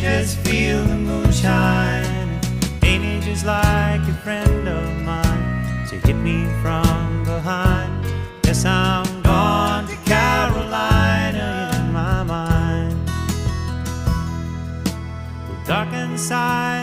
just feel the moonshine? Ain't it just like a friend of mine to hit me from behind? Yes, I'm gone to Carolina in my mind. Well, dark inside